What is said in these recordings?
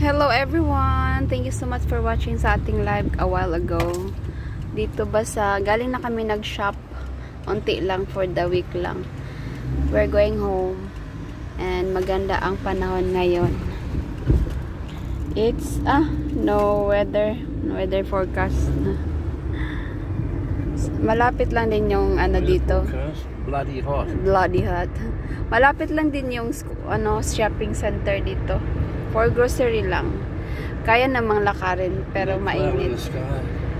Hello everyone! Thank you so much for watching sa ating live a while ago. Dito ba sa, galing na kami nag-shop. Unti lang for the week lang. We're going home. And maganda ang panahon ngayon. It's, no weather forecast. Malapit lang din yung dito. Bloody hot. Bloody hot. Malapit lang din yung shopping center dito. For grocery lang. Kaya namang lakarin pero mainit.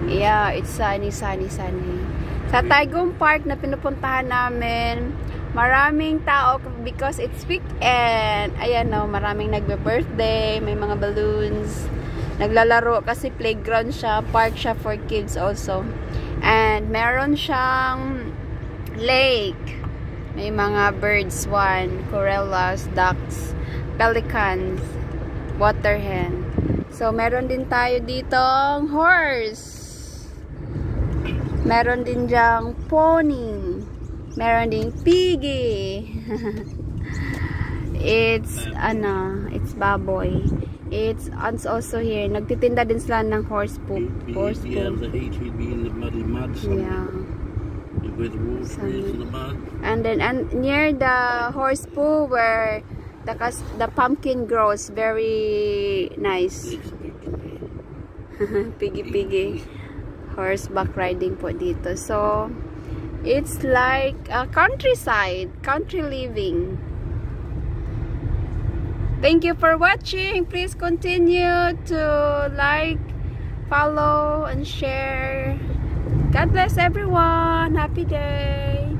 Yeah, it's sunny. Sa Taigong Park na pinupuntahan namin, maraming tao because it's weekend. Ayan maraming nagbe-birthday, may mga balloons. Naglalaro kasi playground siya, park siya for kids also. And meron siyang lake. May mga birds, corellas, ducks, pelicans, water hen. So, meron din tayo ditong horse. Meron din diyang pony. Meron din piggy. It's baboy. It's also here. Nagtitinda din sila ng horse poop. Horse poop. Yeah. With wolverines in the mud. And then near the horse pool where the pumpkin grows, very nice. Piggy horseback riding po dito. So it's like a countryside, country living. Thank you for watching. Please continue to like, follow and share. God bless everyone. Happy day.